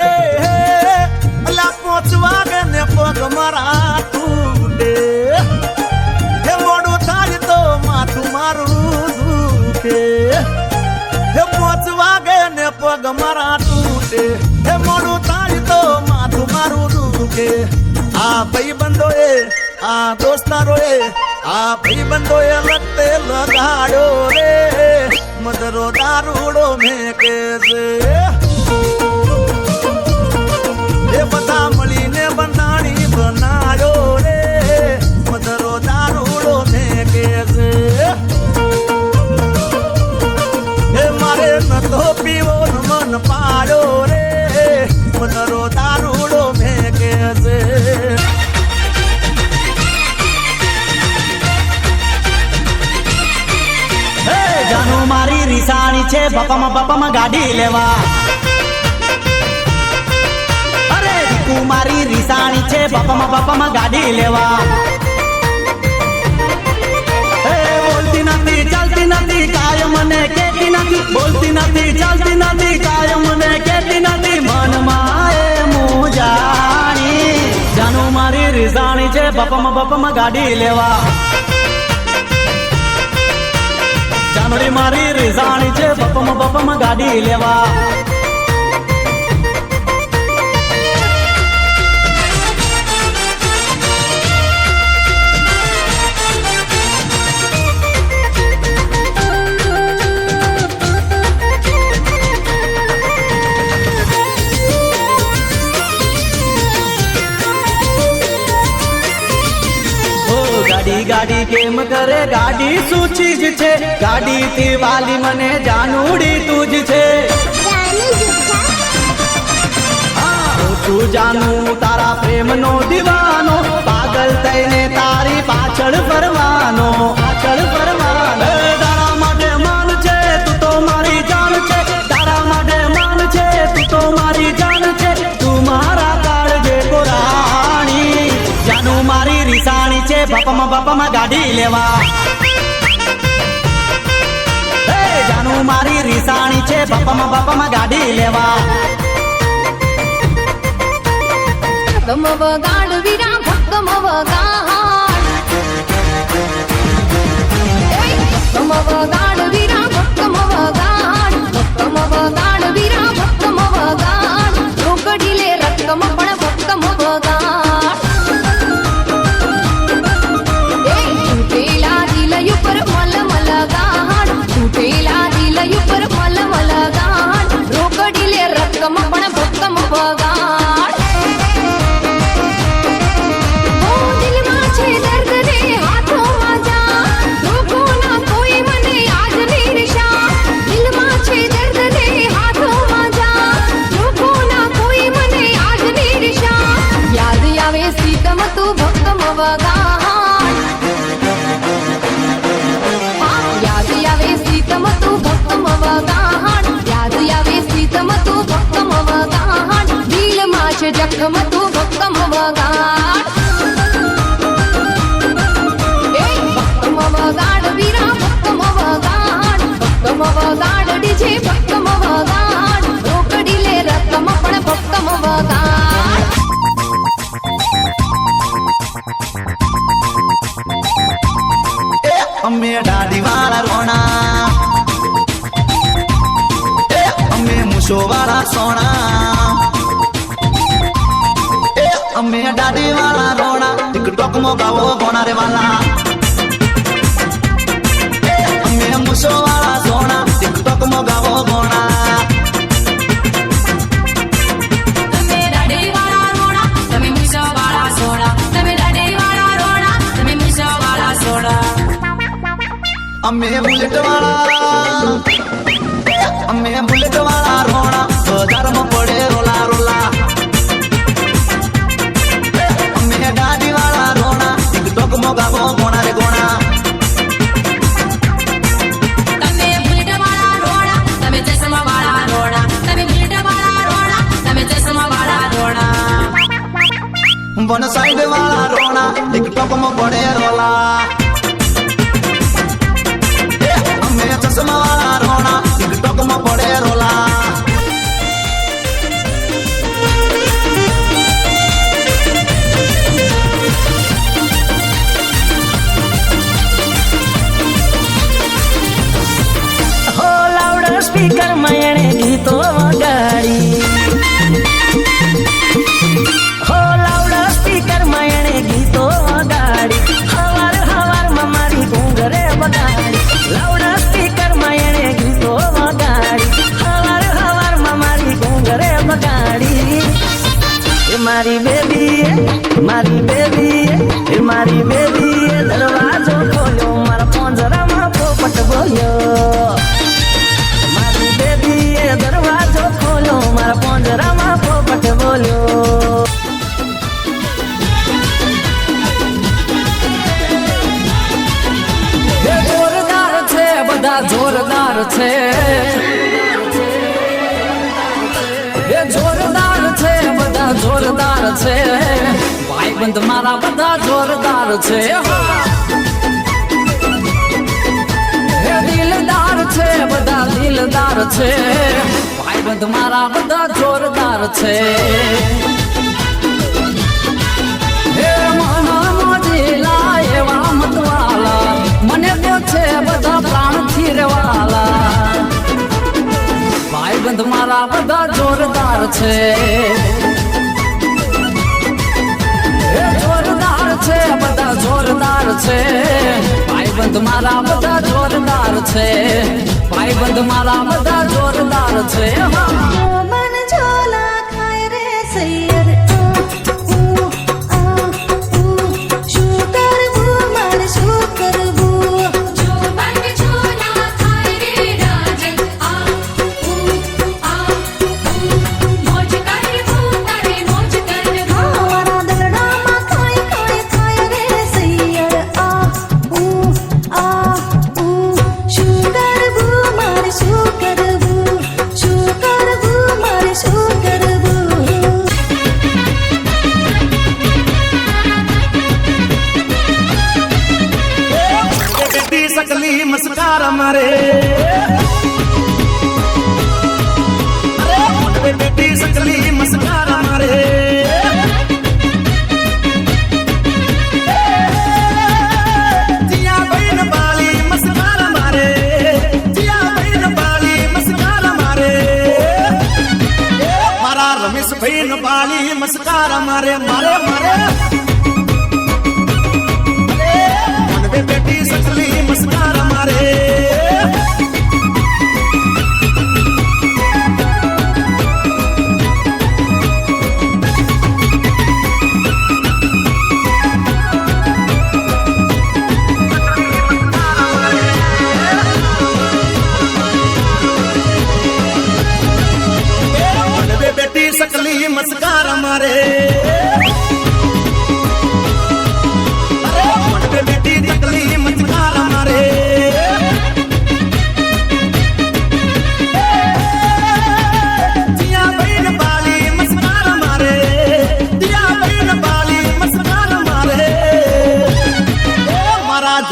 એ હે અલા 5 વાગે ને પગ મારા તૂટે એ મોડું થાય તો માથું મારું દુખે એ 5 વાગે ને પગ મારા તૂટે એ મોડું થાય તો માથું મારું દુખે આ ભાઈબંધોએ આ દોસ્તારોએ આ ભાઈબંધોએ લગતે લગાડ્યો રે મદરો દારૂડો મેકે છે એ બધા મળીને બંધાણી બનાવ્યો રે મદરો દારૂડો મેકે છે એ મારે નતો પીવો મન પાડ્યો રે મદરો દારૂડો મેકે છે જાનું મારી રીસાણી છે બપામાં ગાડી લેવા અરે દીકુ મારી રીસાણી છે બપામાં ગાડી લેવા બોલતી નથી ચાલતી નથી કાયમ મને કેતી નથી બોલતી નથી ચાલતી નથી કાયમ મને કેતી નથી મનમાં એ મુજાણી જાનું મારી રીસાણી છે બપામાં ગાડી લેવા જાનડી મારી રીસાણી છે બપામાં ગાડી લેવા ગાડી કેમ કરે ગાડી શું ચીજ છે ગાડી થી વાલી મને જાનુડી તું જ છે તું જાનું તારા પ્રેમ નો દીવાનો પાગલ થઈને તારી પાછળ ફરવાનો તારા માટે માન છે તું તો મારી જાન છે તારા માટે માન છે તું તો મારી જાન છે તું મારા કાળજે કોરાણી જાનું મારી રીસાણી છે બપામાં ગાડી લેવા જાનું મારી રીસાણી છે બપામાં ગાડી લેવા ભક્કમ વગાડ વીરા ભક્કમ વગાડ ભક્કમ વગાડ વીરા ભક્કમ વગાડ ભક્કમ વગાડ વીરા ભક્કમ વગાડ રોકડી લે રક્કમ પણ ભક્કમ વગાડ તું ભક્કમ વગાડ યાદ આવે સીતમ તું ભક્કમ વગાડ યાદ આવે સીતમ તું ભક્કમ વગાડ દિલમાં છે જખમ તું ભક્કમ વગાડ ભક્કમ વગાડ વીરા ભક્કમ વગાડ ભક્કમ વગાડ ડીજે ભક્કમ વગાડ રોકડી લે રકમ પણ ભક્કમ વગાડ અમે દાઢી વાળા રોણા અમે મૂછો વાળા સોણા અમે દાઢી વાળા રોણા ટિકટોક મો ગાવો ગોણા રે વાલા અમે મૂછો વાળા સોણા ટિકટોક મો ગાવો ગોણા તમે દાઢી વાળા રોણા તમે મૂછો વાળા સોડા તમે દાઢી વાળા રોણા તમે મૂછો વાળા સોડા અમે બુલેટ વાળા રોણા બજારમાં પડે રોલા રોલા અમે દાઢી વાળા રોણા ટિકટોક મો ગાવો ગોણા રે ગોણા તમે બુલેટ વાળા રોણા તમે ચશ્મા વાળા રોણા તમે બુલેટ વાળા રોણા તમે ચશ્મા વાળા રોણા વન સાઈડ વાળા રોણા ટિકટોક મો પડે રોલા અમે ચશ્મા વાળા રોણા ટિકટોક મો પડે રોલા હો લાઉડ સ્પીકર માં એણે ગીતો વગાડી હો લાઉડ સ્પીકર માં એણે ગીતો વગાડી હવાર હવાર માં મારી ઘૂંઘરે વગાડી લાઉડ સ્પીકર માં એણે ગીતો વગાડી હવાર હવાર માં મારી ઘૂંઘરે વગાડી એ મારી બેબી એ મારી બેબી દરવાજો ખોલ્યો મારા પોંજરામાં પોપટ બોલ્યો મારી બેબી એ દરવાજો ખોલ્યો મારા પોંજરામાં પોપટ બોલ્યો એ જોરદાર છે બધા જોરદાર છે એ જોરદાર છે બધા જોરદાર છે ભાઈબંધ મારા બધા જોરદાર છે એ દિલદાર છે બધા દિલદાર છે ભાઈબંધ મારા બધા જોરદાર છે હે મના મોજીલા એવા મતવાલા મને તો છે બધા પ્રાણથી રેવાલા ભાઈબંધ મારા બધા જોરદાર છે એ જોરદાર છે બધા જોરદાર છે ભાઈબંધ મારા બધા જોરદાર છે ભાઈબંધ મારા બધા જોરદાર છે મન ઝોલા ખાય રે સૈયર શું કરવું મારે શું કરવું જો મન ઝોલા ખાય રે રાજન મોજ કરવું તારે મોજ કરવું મારા દરડામાં ખાય ખાય ખાય રે સૈયર શું કરવું મારે શું કરવું મારે શું કરવું બેટી सकली मस्कार मारे अरे बेटी सकली मस्कार मारे जिया बहन बाली मस्कार मारे जिया बहन बाली मस्कार मारे मारा रमेश बहन बाली मस्कार मारे मारे मारे बेटी सकली मस्कार मारे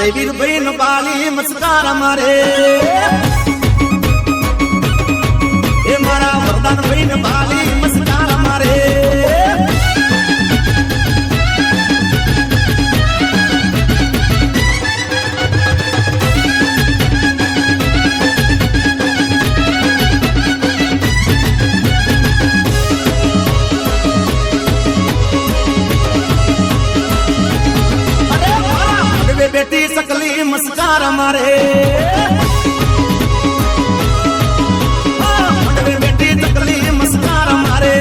જયવીરભાઈ નો બાલી મસ્કાર મારે એ મારા વરદાનભાઈ ને બાલી મસ્કાર મારે બેટી સકલી મસ્કાર મારે બેટી સકલી મસ્કાર મારે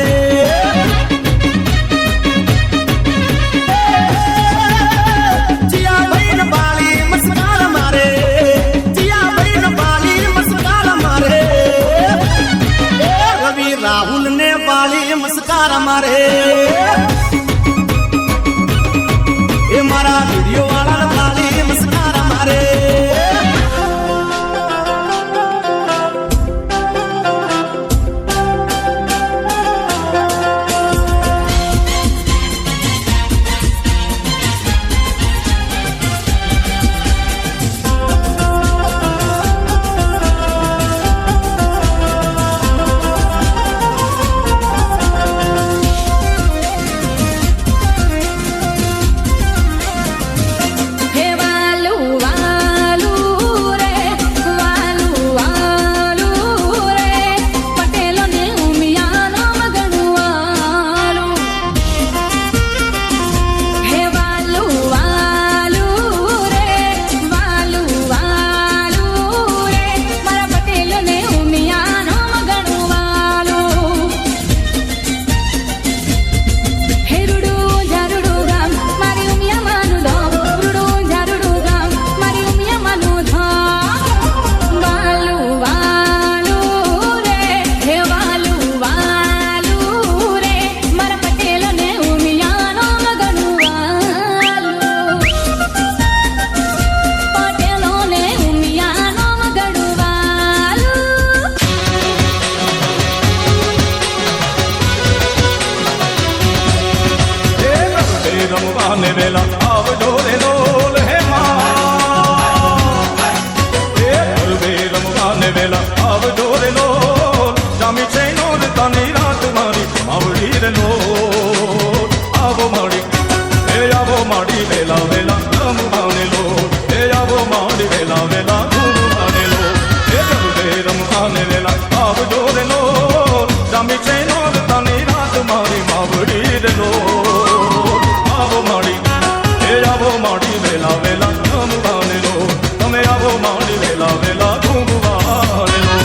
જીયાભાઈ ને બાલી મસ્કાર મારે જીયાભાઈ ને બાલી મસ્કાર મારે રવિ રાહુલ ને બાલી મસ્કાર મારે એ મારા વિડીયો વાળા બાલી મસ્કાર મારે રમવાને વેલા આવજો રે લોલ હે માં એ ગરબે રમવાને વેલા આવજો રે લોલ જામી છે નો તની રાત મારી માવડી રે લોલ આવો માડી એ આવો માડી વેલા વેલા રમવાને લોલ એ આવો માડી વેલા વેલા રમવાને લોલ એ ગરબે રમવાને વેલા આવજો રે લોલ જામી છે નો તની રાત મારી માવડી રે લોલ આવો માડી એ આવો માડી વેલા વેલા રમવાને લો તમે આવો માડી વેલા વેલા ઘૂમવાને લો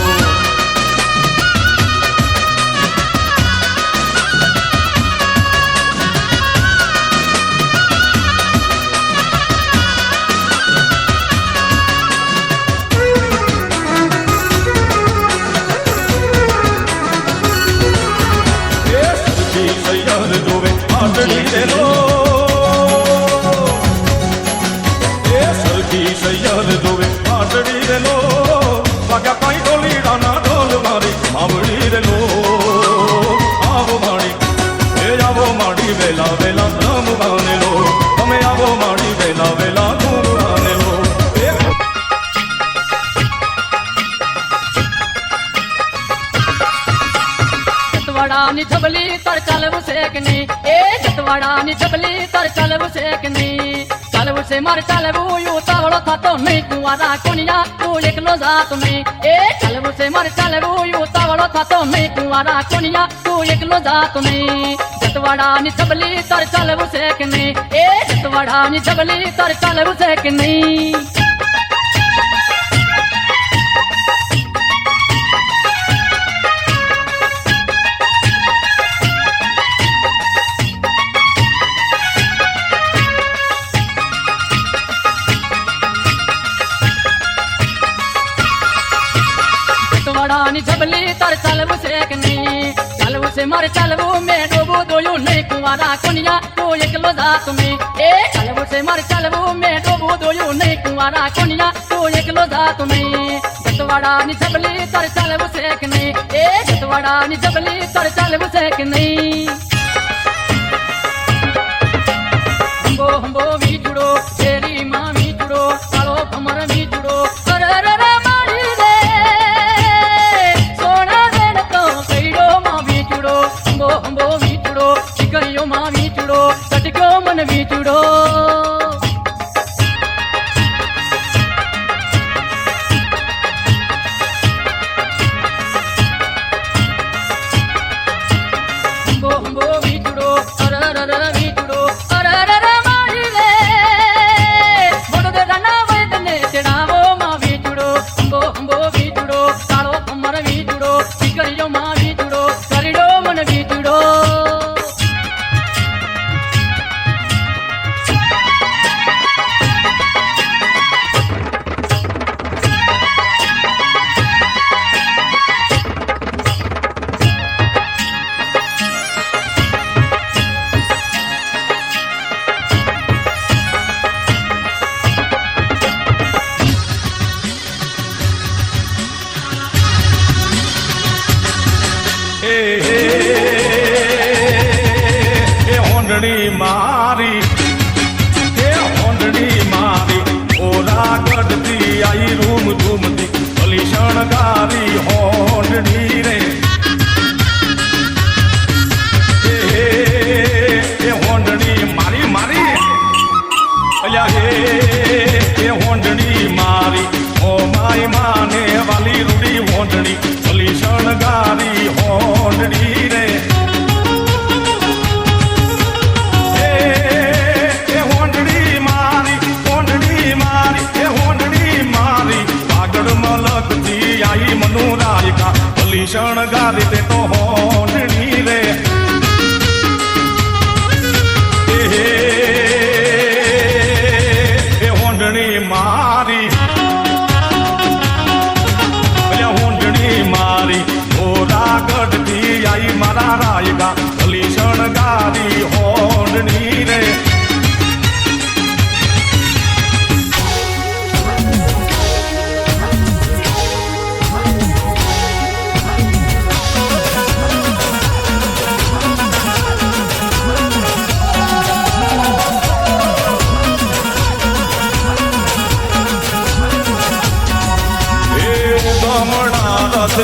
એ સરખી સૈયર જોવે આટલી રે લો સૈયર જોવે પાટડી રે લો વાગ્યા કઈ ડોલીડાના ઢોલ મારી માવડી રે લો આવો માડી એ આવો માડી વેલા વેલા રમવાને લો તમે આવો માડી વેલા વેલા ઘૂમવાને લો જતવાડાની છબલી તર ચાલવું છે કે નહીં એ જતવાડાની છબલી તર ચાલવું છે કે નહીં ચાલવું છે મારે ચાલવું ઉતાવળો થતો નહીં કુંવારા કોનિયા તું એકલો જાતો નહીં એ ચાલવું છે મારે ચાલવું ઉતાવળો થતો નહીં કુંવારા કોનિયા તું એકલો જાતો નહીં જતવાડાની છબલી તર ચાલવું છે કે નહીં એ જતવાડાની છબલી તર ચાલવું છે કે નહીં જતવાડાની છબલી તાર ચાલવું છે કે નહીં ચાલવું છે મારે ચાલવું મેં ડોબું દોયું નહીં કુંવારા કોનિયા તું એકલો જાતો નહીં એ ચાલવું છે મારે ચાલવું મેં ડોબું દોયું નહીં કુંવારા કોનિયા તું એકલો જાતો નહીં જતવાડાની છબલી તાર ચાલવું છે કે નહીં એ જતવાડાની છબલી તાર ચાલવું છે કે નહીં હંબો હંબો વીજડો શેરી માં વીજડો હોંડણી મારી એ હોંડણી મારી ઓરા ગઢથી આઈ રૂમ ધૂમથી ભલી શણગારી હોંડણી રે એ હોંડણી મારી મારી અલ્યા એ હોંડણી મારી ઓ માય માને વાલી રૂડી હોંડણી ભલી શણગારી હોંડણી રે એ હોંડણી મારી એ હોંડણી મારી પાગળ મલકથી આઈ મનુરાયકા ભલી શણગારી તે તો હોંડણી રે હોંડણી મારી હોંડણી મારી ઓરા ગઢથી આઈ મારા રાયગા ભલી શણગારી હોંડણી રે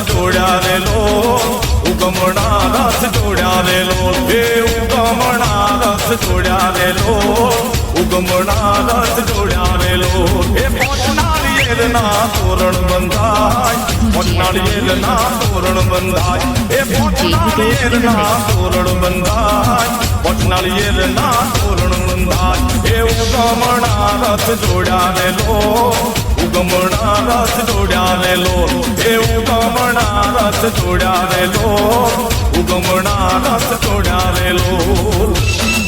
જોડ્યા રેલો ઉગમણા રસ જોડ્યા રેલો હે ઉગમણા રસ જોડ્યા રેલો ઉગમણા રસ જોડ્યા રેલો હે પોટનાળિયેરના તોરણ બંધાય પોટનાળિયેરના તોરણ બંધાય હે પોટનાળિયેરના તોરણ બંધાય પોટનાળિયેરના તોરણ બંધાય હે ઉગમણા રસ જોડ્યા રેલો ઉગમણા રસ જોડ્યા રેલો એ ઉગમણા રસ જોડ્યા રેલો ઉગમણા રસ જોડ્યા રેલો